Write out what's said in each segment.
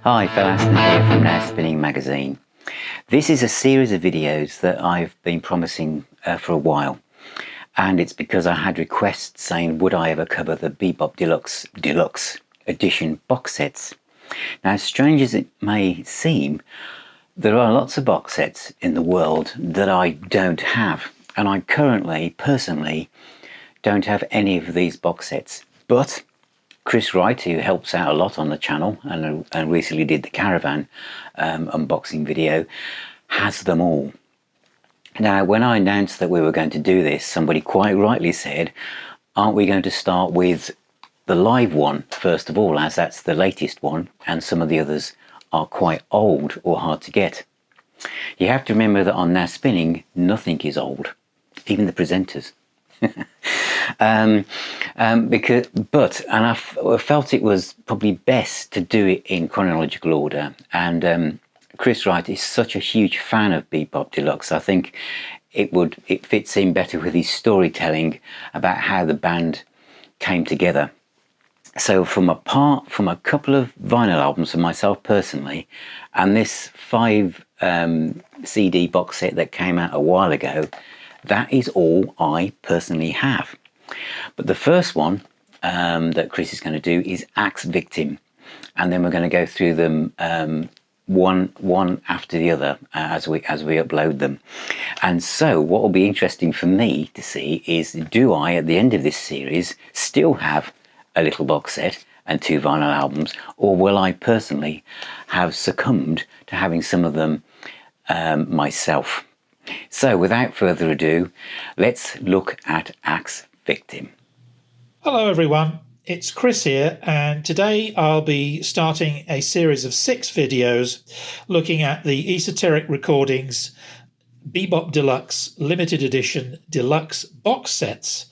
Hi, Phil Aston here from Now Spinning Magazine. This is a series of videos that I've been promising for a while, and it's because I had requests saying would I ever cover the Be Bop Deluxe edition box sets. Now, strange as it may seem, there are lots of box sets in the world that I don't have, and I currently, personally, don't have any of these box sets, but Chris Wright, who helps out a lot on the channel and recently did the Caravan unboxing video, has them all. Now, when I announced that we were going to do this, somebody quite rightly said, aren't we going to start with the live one first of all, as that's the latest one and some of the others are quite old or hard to get. You have to remember that on Now Spinning, nothing is old, even the presenters. I felt it was probably best to do it in chronological order, and Chris Wright is such a huge fan of Be Bop Deluxe. I think it fits in better with his storytelling about how the band came together. So from a couple of vinyl albums for myself personally, and this 5 CD box set that came out a while ago, that is all I personally have. But the first one that Chris is going to do is Axe Victim, and then we're going to go through them one after the other as we upload them. And so what will be interesting for me to see is, do I at the end of this series still have a little box set and 2 vinyl albums, or will I personally have succumbed to having some of them myself? So without further ado, let's look at Axe Victim. Hello everyone, it's Chris here, and today I'll be starting a series of 6 videos looking at the Esoteric Recordings Be Bop Deluxe limited edition deluxe box sets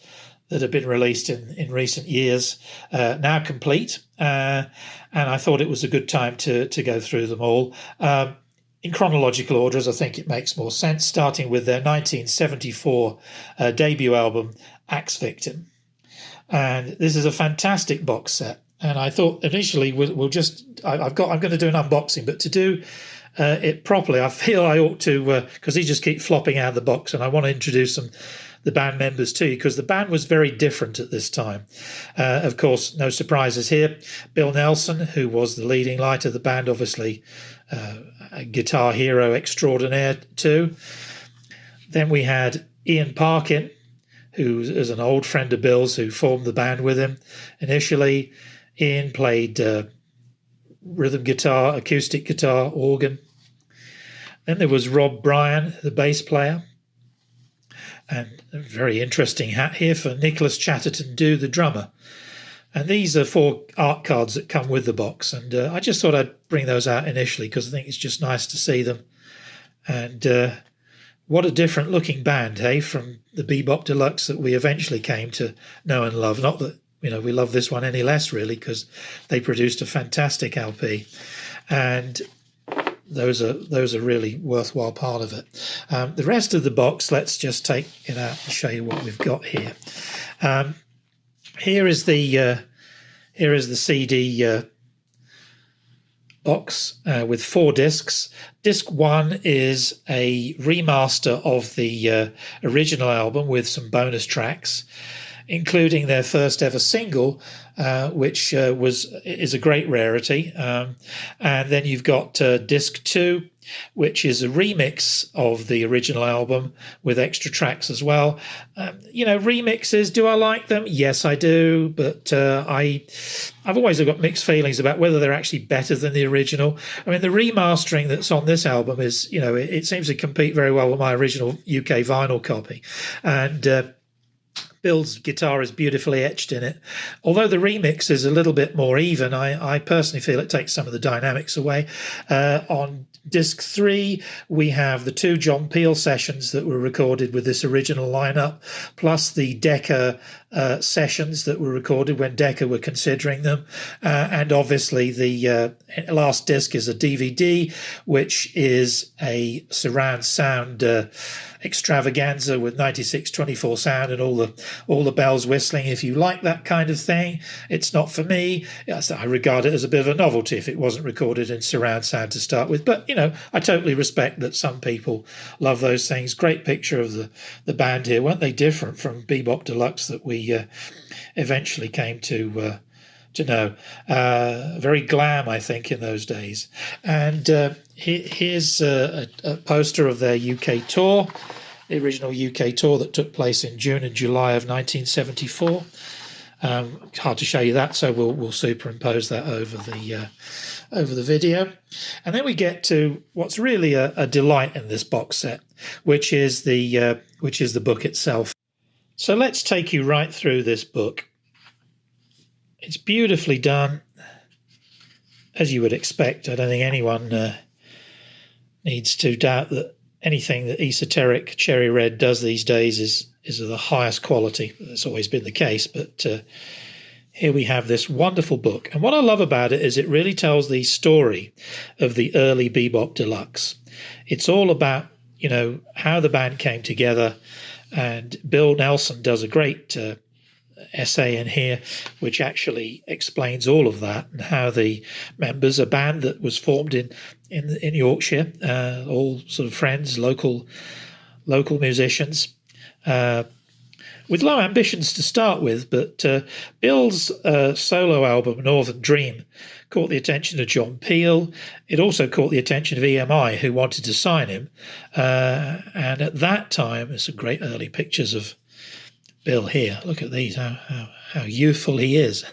that have been released in recent years, now complete, and I thought it was a good time to go through them all. In chronological order, as I think it makes more sense, starting with their 1974 debut album, Axe Victim. And this is a fantastic box set. And I thought initially I'm going to do an unboxing, but to do it properly, I feel I ought to, because he just keeps flopping out of the box, and I want to introduce the band members too, because the band was very different at this time. Of course, no surprises here. Bill Nelson, who was the leading light of the band, obviously a guitar hero extraordinaire too. Then we had Ian Parkin, who is an old friend of Bill's, who formed the band with him. Initially, Ian played rhythm guitar, acoustic guitar, organ. Then there was Rob Bryan, the bass player. And a very interesting hat here for Nicholas Chatterton Dew, the drummer. And these are 4 art cards that come with the box. And I just thought I'd bring those out initially because I think it's just nice to see them. And what a different looking band, hey, from the Be Bop Deluxe that we eventually came to know and love. Not that, we love this one any less, really, because they produced a fantastic LP. And those are really worthwhile part of it. The rest of the box, let's just take it out and show you what we've got here. Here is the CD box with 4 discs. Disc 1 is a remaster of the original album with some bonus tracks, including their first ever single, which is a great rarity. And then you've got disc 2, which is a remix of the original album with extra tracks as well. Remixes, do I like them? Yes, I do, but I've always got mixed feelings about whether they're actually better than the original. I mean, the remastering that's on this album is, it seems to compete very well with my original UK vinyl copy. And Bill's guitar is beautifully etched in it. Although the remix is a little bit more even, I personally feel it takes some of the dynamics away. On disc 3, we have the 2 John Peel sessions that were recorded with this original lineup, plus the Decca sessions that were recorded when Decca were considering them. And obviously the last disc is a DVD, which is a surround sound extravaganza with 9624 sound and all the bells whistling. If you like that kind of thing, it's not for me. Yes, I regard it as a bit of a novelty if it wasn't recorded in surround sound to start with. But, I totally respect that some people love those things. Great picture of the band here. Weren't they different from Be Bop Deluxe that we eventually came to know? Very glam, I think, in those days. And here's a poster of their UK tour, the original UK tour that took place in June and July of 1974. Hard to show you that, so we'll superimpose that over the video. And then we get to what's really a delight in this box set, which is the book itself. So let's take you right through this book. It's beautifully done, as you would expect. I don't think anyone needs to doubt that anything that Esoteric Cherry Red does these days is of the highest quality. That's always been the case, but here we have this wonderful book. And what I love about it is it really tells the story of the early Be Bop Deluxe. It's all about, how the band came together, and Bill Nelson does a great essay in here which actually explains all of that and how the members, a band that was formed in Yorkshire, all sort of friends, local musicians, with low ambitions to start with, but Bill's solo album Northern Dream caught the attention of John Peel. It also caught the attention of EMI, who wanted to sign him, and at that time, there's some great early pictures of Bill here. Look at these, how youthful he is.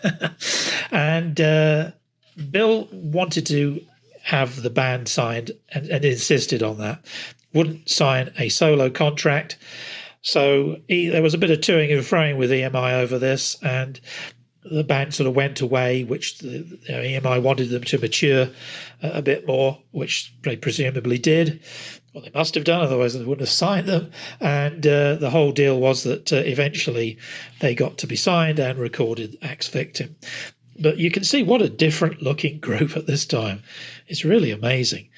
And Bill wanted to have the band signed and insisted on that. Wouldn't sign a solo contract. So there was a bit of toing and froing with EMI over this, and the band sort of went away, which EMI wanted them to mature a bit more, which they presumably did. Well, they must have done, otherwise they wouldn't have signed them. And the whole deal was that eventually they got to be signed and recorded Axe Victim. But you can see what a different looking group at this time. It's really amazing.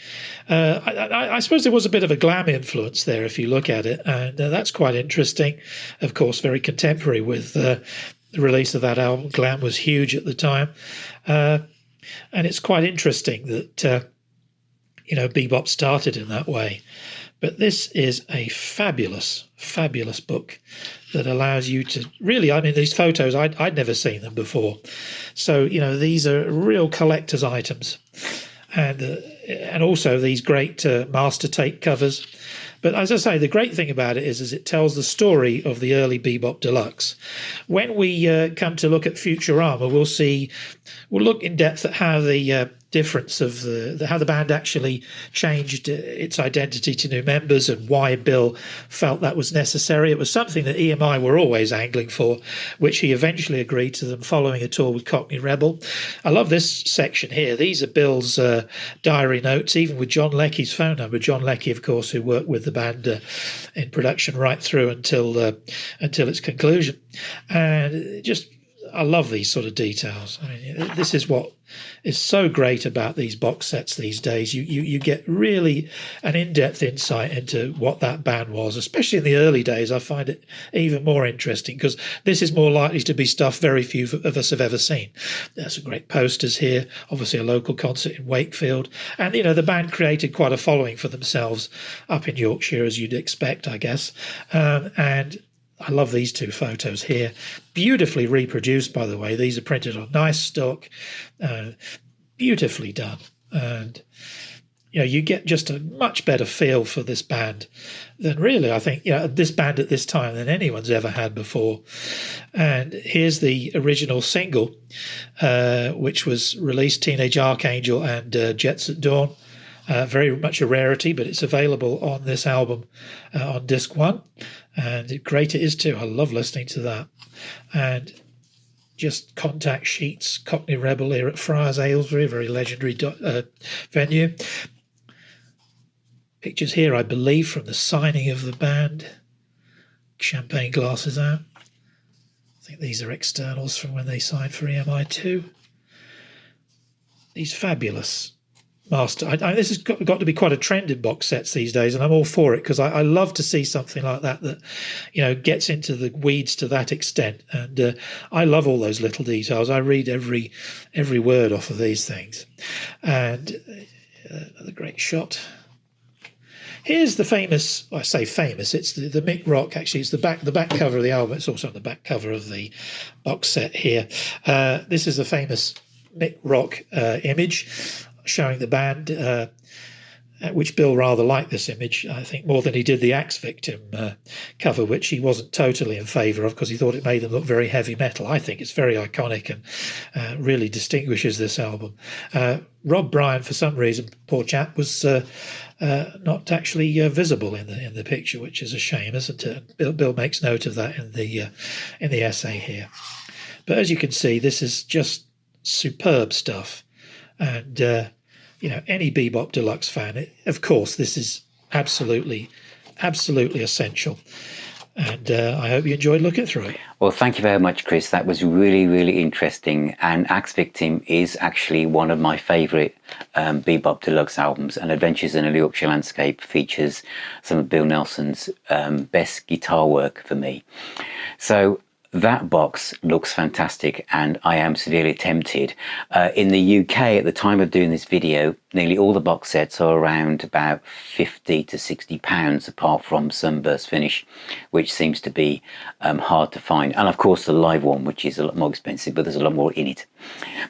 I suppose there was a bit of a glam influence there if you look at it, and that's quite interesting. Of course, very contemporary with the release of that album. Glam was huge at the time. And it's quite interesting that bebop started in that way. But this is a fabulous, fabulous book that allows you to really, these photos, I'd never seen them before. So, these are real collector's items. And also these great master tape covers. But as I say, the great thing about it is it tells the story of the early Be Bop Deluxe. When we come to look at Futurama, we'll look in depth at how the difference of how the band actually changed its identity to new members and why Bill felt that was necessary. It was something that EMI were always angling for, which he eventually agreed to them following a tour with Cockney Rebel. I love this section here. These are Bill's diary notes, even with John Leckie's phone number. John Leckie, of course, who worked with the band in production right through until its conclusion. And I love these sort of details. This is what is so great about these box sets these days. You get really an in-depth insight into what that band was, especially in the early days. I find it even more interesting because this is more likely to be stuff very few of us have ever seen. There's some great posters here, obviously a local concert in Wakefield. And, the band created quite a following for themselves up in Yorkshire, as you'd expect, I guess. And I love these two photos here. Beautifully reproduced, by the way. These are printed on nice stock, beautifully done. And, you get just a much better feel for this band than really, I think, this band at this time than anyone's ever had before. And here's the original single, which was released, Teenage Archangel and Jets at Dawn. Very much a rarity, but it's available on this album on disc 1. And great it is too. I love listening to that. And just contact sheets, Cockney Rebel here at Friars Aylesbury, very legendary venue. Pictures here, I believe, from the signing of the band. Champagne glasses out. think these are externals from when they signed for EMI2. These fabulous master. This has got to be quite a trend in box sets these days, and I'm all for it, because I love to see something like that gets into the weeds to that extent. And I love all those little details. I read every word off of these things. And another great shot. Here's the famous, I say famous, it's the Mick Rock, actually. It's the back cover of the album. It's also on the back cover of the box set here. This is a famous Mick Rock image showing the band, which Bill rather liked this image, I think, more than he did the Axe Victim cover, which he wasn't totally in favour of because he thought it made them look very heavy metal. I think it's very iconic and really distinguishes this album. Rob Bryan, for some reason, poor chap, was not actually visible in the picture, which is a shame, isn't it? Bill makes note of that in the essay here. But as you can see, this is just superb stuff, and any Be Bop Deluxe fan, of course, this is absolutely essential. And I hope you enjoyed looking through it. Well, thank you very much, Chris. That was really, really interesting. And Axe Victim is actually one of my favourite Be Bop Deluxe albums. And Adventures in a Yorkshire Landscape features some of Bill Nelson's best guitar work for me. So that box looks fantastic, and I am severely tempted. In the UK, at the time of doing this video, nearly all the box sets are around about £50 to £60, apart from Sunburst Finish, which seems to be hard to find. And of course the live one, which is a lot more expensive, but there's a lot more in it.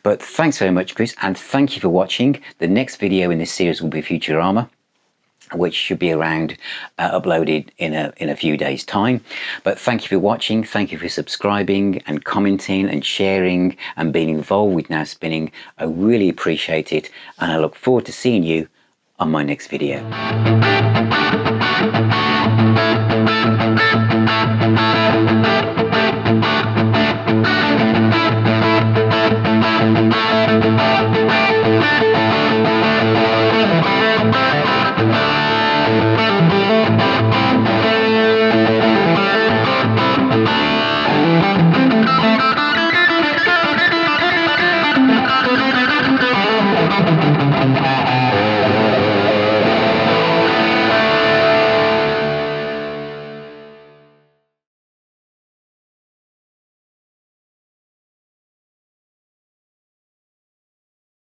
But thanks very much, Chris, and thank you for watching. The next video in this series will be Futurama, which should be around uploaded in a few days' time. But thank you for watching, thank you for subscribing and commenting and sharing and being involved with Now Spinning. I really appreciate it, and I look forward to seeing you on my next video.